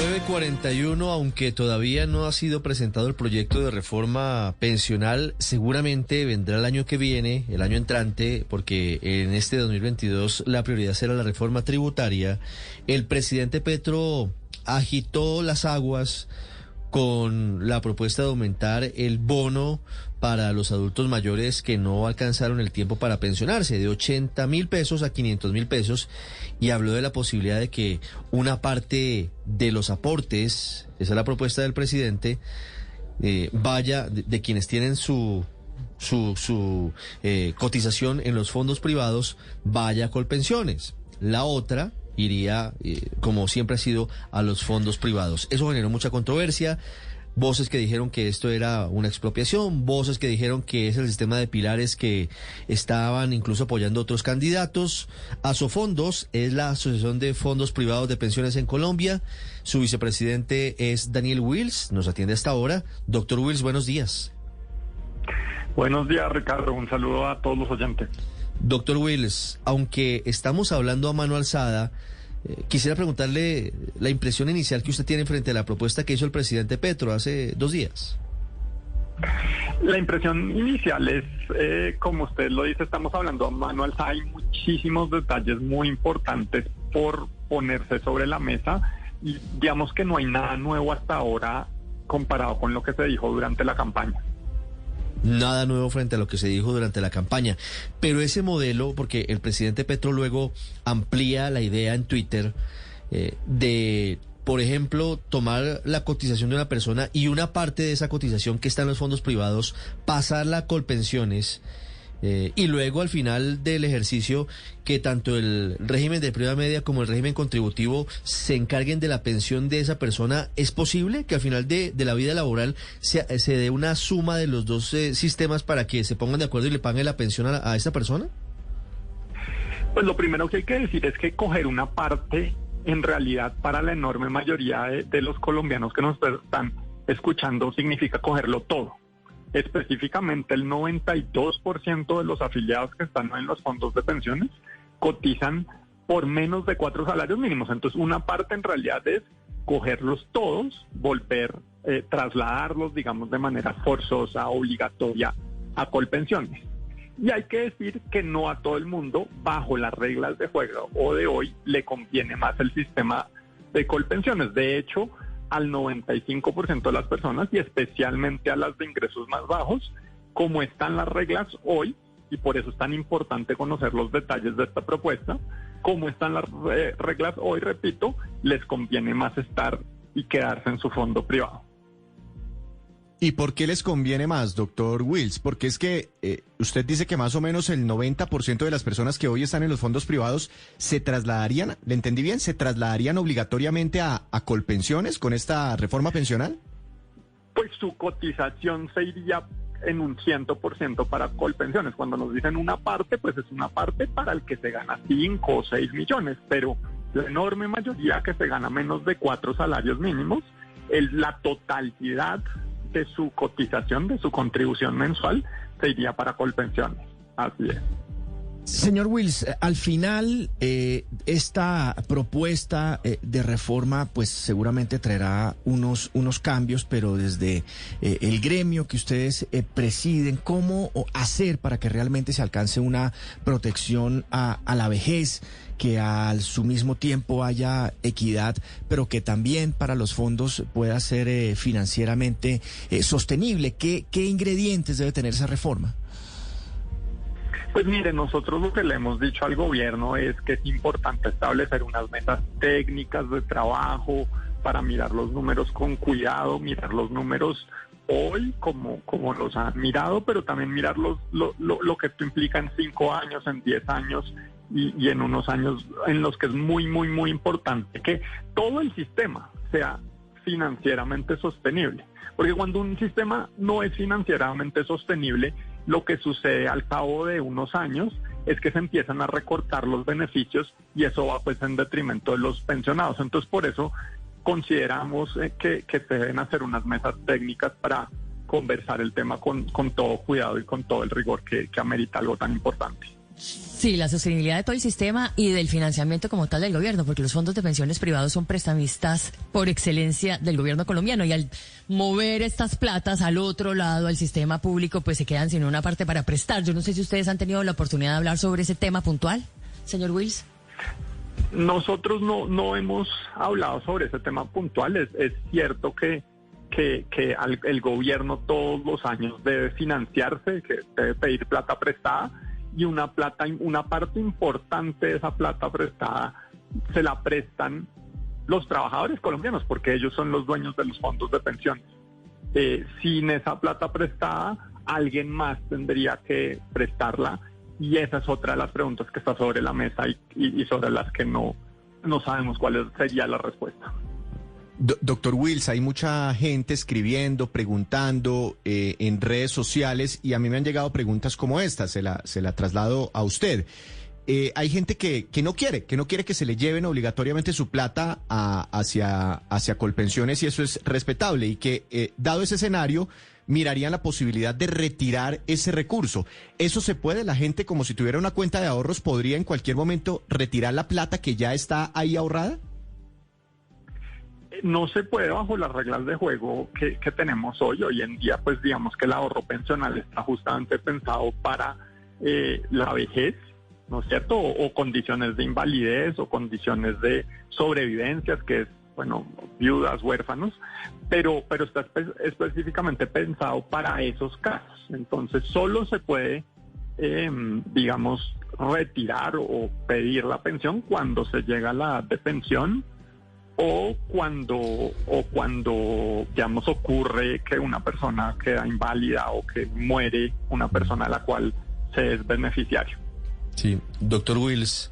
9:41, aunque todavía no ha sido presentado el proyecto de reforma pensional, seguramente vendrá el año que viene, el año entrante, porque en este 2022 la prioridad será la reforma tributaria. El presidente Petro agitó las aguas con la propuesta de aumentar el bono para los adultos mayores que no alcanzaron el tiempo para pensionarse, de 80.000 pesos a 500.000 pesos, y habló de la posibilidad de que una parte de los aportes, esa es la propuesta del presidente, vaya de quienes tienen su cotización en los fondos privados, vaya a Colpensiones. La otra iría, como siempre ha sido, a los fondos privados. Eso generó mucha controversia. Voces que dijeron que esto era una expropiación, voces que dijeron que es el sistema de pilares que estaban incluso apoyando otros candidatos. Asofondos es la Asociación de Fondos Privados de Pensiones en Colombia. Su vicepresidente es Daniel Wills, nos atiende hasta ahora. Doctor Wills, buenos días. Buenos días, Ricardo. Un saludo a todos los oyentes. Doctor Wills, aunque estamos hablando a mano alzada, quisiera preguntarle la impresión inicial que usted tiene frente a la propuesta que hizo el presidente Petro hace 2 días. La impresión inicial es, como usted lo dice, estamos hablando a mano alzada. Hay muchísimos detalles muy importantes por ponerse sobre la mesa y digamos que no hay nada nuevo hasta ahora comparado con lo que se dijo durante la campaña. Nada nuevo frente a lo que se dijo durante la campaña. Pero ese modelo, porque el presidente Petro luego amplía la idea en Twitter de, por ejemplo, tomar la cotización de una persona y una parte de esa cotización que está en los fondos privados, pasarla a Colpensiones, y luego al final del ejercicio que tanto el régimen de prima media como el régimen contributivo se encarguen de la pensión de esa persona. ¿Es posible que al final de la vida laboral se dé una suma de los dos sistemas para que se pongan de acuerdo y le paguen la pensión a esa persona? Pues lo primero que hay que decir es que coger una parte, en realidad para la enorme mayoría de los colombianos que nos están escuchando, significa cogerlo todo. Específicamente el 92% de los afiliados que están en los fondos de pensiones cotizan por menos de 4 salarios mínimos. Entonces una parte en realidad es cogerlos todos, trasladarlos, digamos, de manera forzosa, obligatoria a Colpensiones. Y hay que decir que no a todo el mundo, bajo las reglas de juego o de hoy, le conviene más el sistema de Colpensiones. De hecho, al 95% de las personas, y especialmente a las de ingresos más bajos, como están las reglas hoy, y por eso es tan importante conocer los detalles de esta propuesta, como están las reglas hoy, repito, les conviene más estar y quedarse en su fondo privado. ¿Y por qué les conviene más, doctor Wills? Porque es que usted dice que más o menos el 90% de las personas que hoy están en los fondos privados se trasladarían, ¿le entendí bien? ¿Se trasladarían obligatoriamente a Colpensiones con esta reforma pensional? Pues su cotización se iría en un 100% para Colpensiones. Cuando nos dicen una parte, pues es una parte para el que se gana 5 o 6 millones, pero la enorme mayoría que se gana menos de 4 salarios mínimos, la totalidad de su cotización, de su contribución mensual, se iría para Colpensiones. Así es. Señor Wills, al final esta propuesta de reforma pues seguramente traerá unos cambios, pero desde el gremio que ustedes presiden, ¿cómo hacer para que realmente se alcance una protección a la vejez, que al su mismo tiempo haya equidad, pero que también para los fondos pueda ser financieramente sostenible? ¿Qué ingredientes debe tener esa reforma? Pues mire, nosotros lo que le hemos dicho al gobierno es que es importante establecer unas metas técnicas de trabajo para mirar los números con cuidado, mirar los números hoy como los han mirado, pero también mirar lo que esto implica en 5 años, en 10 años y en unos años en los que es muy, muy, muy importante que todo el sistema sea financieramente sostenible. Porque cuando un sistema no es financieramente sostenible, lo que sucede al cabo de unos años es que se empiezan a recortar los beneficios y eso va pues en detrimento de los pensionados. Entonces por eso consideramos que se deben hacer unas mesas técnicas para conversar el tema con todo cuidado y con todo el rigor que amerita algo tan importante. Sí, la sostenibilidad de todo el sistema y del financiamiento como tal del gobierno, porque los fondos de pensiones privados son prestamistas por excelencia del gobierno colombiano y al mover estas platas al otro lado, al sistema público, pues se quedan sin una parte para prestar. Yo no sé si ustedes han tenido la oportunidad de hablar sobre ese tema puntual, señor Wills. Nosotros no hemos hablado sobre ese tema puntual. Es cierto que el gobierno todos los años debe financiarse, que debe pedir plata prestada, y una parte importante de esa plata prestada se la prestan los trabajadores colombianos, porque ellos son los dueños de los fondos de pensiones. Sin esa plata prestada, alguien más tendría que prestarla, y esa es otra de las preguntas que está sobre la mesa y sobre las que no sabemos cuál sería la respuesta. Doctor Wills, hay mucha gente escribiendo, preguntando en redes sociales, y a mí me han llegado preguntas como esta, se la traslado a usted. Hay gente que no quiere que se le lleven obligatoriamente su plata hacia Colpensiones, y eso es respetable, y que dado ese escenario mirarían la posibilidad de retirar ese recurso. ¿Eso se puede? ¿La gente, como si tuviera una cuenta de ahorros, podría en cualquier momento retirar la plata que ya está ahí ahorrada? No se puede bajo las reglas de juego que tenemos hoy en día. Pues digamos que el ahorro pensional está justamente pensado para la vejez, ¿no es cierto? O condiciones de invalidez o condiciones de sobrevivencias, que es, bueno, viudas, huérfanos, pero está específicamente pensado para esos casos. Entonces solo se puede, digamos, retirar o pedir la pensión cuando se llega a la edad de pensión, o cuando, digamos, ocurre que una persona queda inválida o que muere una persona a la cual se es beneficiario. Sí, doctor Wills,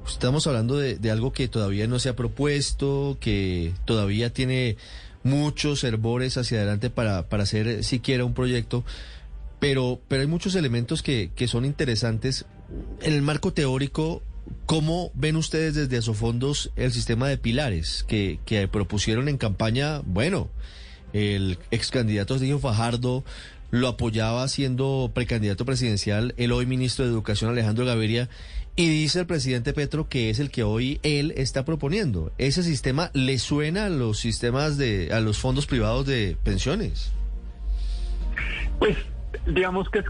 estamos hablando de algo que todavía no se ha propuesto, que todavía tiene muchos hervores hacia adelante para hacer siquiera un proyecto, pero hay muchos elementos que son interesantes. En el marco teórico, ¿cómo ven ustedes desde Asofondos el sistema de pilares que propusieron en campaña? Bueno, el ex candidato Sergio Fajardo lo apoyaba siendo precandidato presidencial, el hoy ministro de Educación Alejandro Gaviria, y dice el presidente Petro que es el que hoy él está proponiendo. ¿Ese sistema le suena a los sistemas a los fondos privados de pensiones? Pues digamos que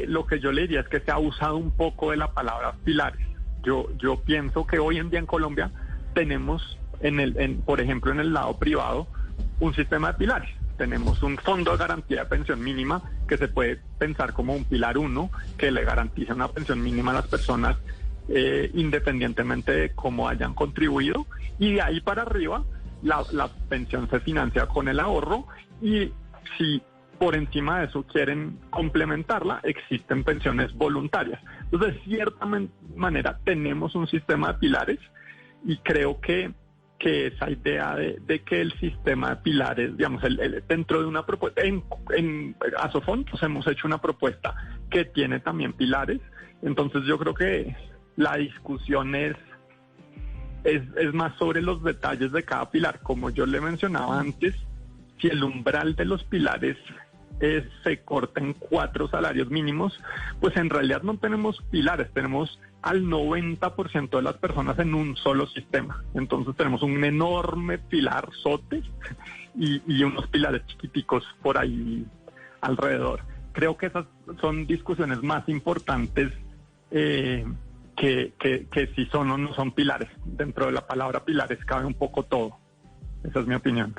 lo que yo le diría es que se ha usado un poco de la palabra pilares. Yo pienso que hoy en día en Colombia tenemos, por ejemplo, en el lado privado, un sistema de pilares. Tenemos un fondo de garantía de pensión mínima que se puede pensar como un pilar 1, que le garantiza una pensión mínima a las personas independientemente de cómo hayan contribuido, y de ahí para arriba la pensión se financia con el ahorro, y si por encima de eso quieren complementarla, existen pensiones voluntarias. Entonces, de cierta manera, tenemos un sistema de pilares, y creo que esa idea de que el sistema de pilares, digamos, dentro de una propuesta, en Asofondos hemos hecho una propuesta que tiene también pilares. Entonces yo creo que la discusión es más sobre los detalles de cada pilar. Como yo le mencionaba antes, si el umbral de los pilares se corta en 4 salarios mínimos, pues en realidad no tenemos pilares, tenemos al 90% de las personas en un solo sistema. Entonces tenemos un enorme pilar sote y unos pilares chiquiticos por ahí alrededor. Creo que esas son discusiones más importantes que si son o no son pilares. Dentro de la palabra pilares cabe un poco todo. Esa es mi opinión.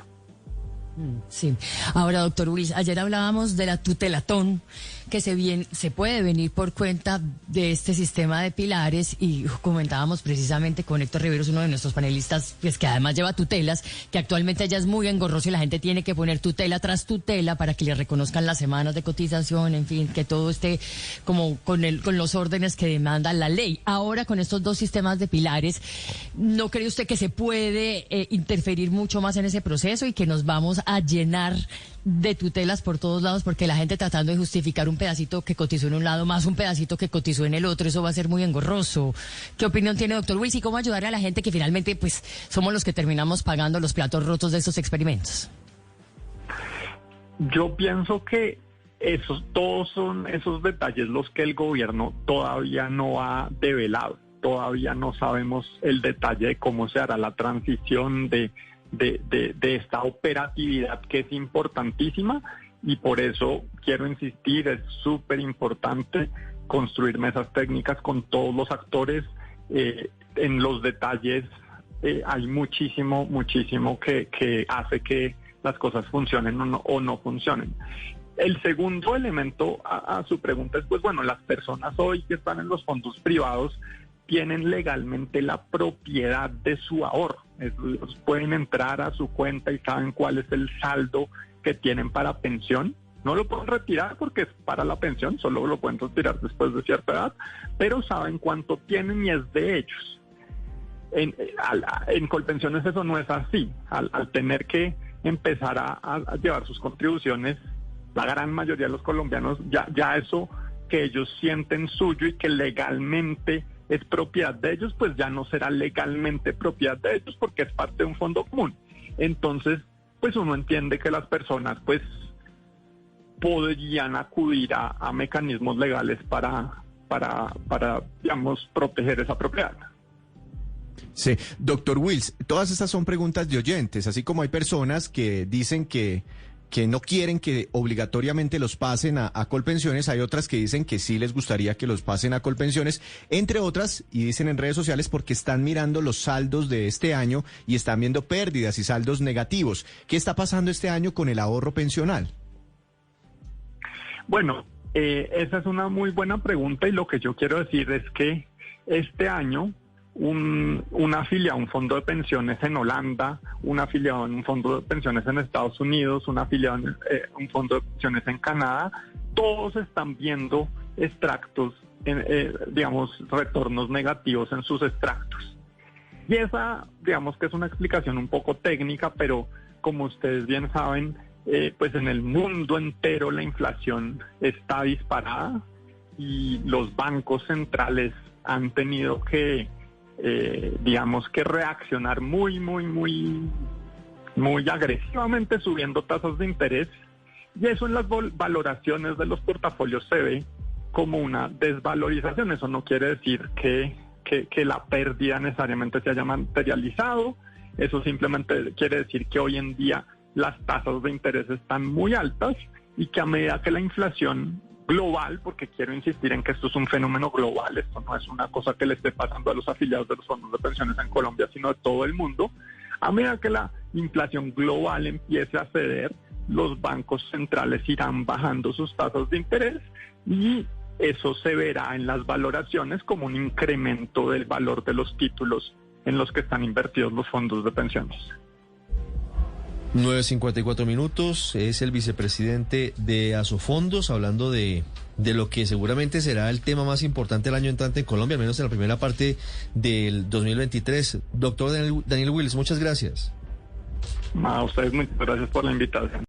Sí. Ahora, doctor Wills, ayer hablábamos de la tutelatón que se puede venir por cuenta de este sistema de pilares, y comentábamos precisamente con Héctor Riveros, uno de nuestros panelistas, pues que además lleva tutelas, que actualmente ya es muy engorroso y la gente tiene que poner tutela tras tutela para que le reconozcan las semanas de cotización, en fin, que todo esté como con los órdenes que demanda la ley. Ahora, con estos 2 sistemas de pilares, ¿no cree usted que se puede interferir mucho más en ese proceso y que nos vamos a llenar de tutelas por todos lados, porque la gente tratando de justificar un pedacito que cotizó en un lado más un pedacito que cotizó en el otro? Eso va a ser muy engorroso. ¿Qué opinión tiene, doctor Wills, y cómo ayudar a la gente que finalmente pues somos los que terminamos pagando los platos rotos de estos experimentos? Yo pienso que todos son esos detalles los que el gobierno todavía no ha develado. Todavía no sabemos el detalle de cómo se hará la transición de esta operatividad que es importantísima, y por eso quiero insistir, es súper importante construir mesas técnicas con todos los actores. En los detalles hay muchísimo que hace que las cosas funcionen o no funcionen. El segundo elemento a su pregunta es, pues bueno, las personas hoy que están en los fondos privados tienen legalmente la propiedad de su ahorro. Ellos pueden entrar a su cuenta y saben cuál es el saldo que tienen para pensión. No lo pueden retirar porque es para la pensión, solo lo pueden retirar después de cierta edad, pero saben cuánto tienen y es de ellos. En Colpensiones eso no es así. Al tener que empezar a llevar sus contribuciones, la gran mayoría de los colombianos, ya eso que ellos sienten suyo y que legalmente es propiedad de ellos, pues ya no será legalmente propiedad de ellos porque es parte de un fondo común. Entonces, pues uno entiende que las personas pues podrían acudir a mecanismos legales para, digamos, proteger esa propiedad. Sí, doctor Wills, todas estas son preguntas de oyentes, así como hay personas que dicen que no quieren que obligatoriamente los pasen a Colpensiones, hay otras que dicen que sí les gustaría que los pasen a Colpensiones, entre otras, y dicen en redes sociales porque están mirando los saldos de este año y están viendo pérdidas y saldos negativos. ¿Qué está pasando este año con el ahorro pensional? Bueno, esa es una muy buena pregunta, y lo que yo quiero decir es que este año una afiliado a un fondo de pensiones en Holanda, una afiliado en un fondo de pensiones en Estados Unidos, una afiliado en un fondo de pensiones en Canadá, todos están viendo extractos, digamos, retornos negativos en sus extractos. Y esa, digamos que es una explicación un poco técnica, pero como ustedes bien saben, pues en el mundo entero la inflación está disparada y los bancos centrales han tenido que digamos que reaccionar muy agresivamente subiendo tasas de interés, y eso en las valoraciones de los portafolios se ve como una desvalorización. Eso no quiere decir que la pérdida necesariamente se haya materializado, eso simplemente quiere decir que hoy en día las tasas de interés están muy altas y que a medida que la inflación global, porque quiero insistir en que esto es un fenómeno global, esto no es una cosa que le esté pasando a los afiliados de los fondos de pensiones en Colombia, sino de todo el mundo. A medida que la inflación global empiece a ceder, los bancos centrales irán bajando sus tasas de interés y eso se verá en las valoraciones como un incremento del valor de los títulos en los que están invertidos los fondos de pensiones. 9:54 minutos, es el vicepresidente de Asofondos hablando de lo que seguramente será el tema más importante el año entrante en Colombia, al menos en la primera parte del 2023. Doctor Daniel Wills, muchas gracias. A ustedes muchas gracias por la invitación.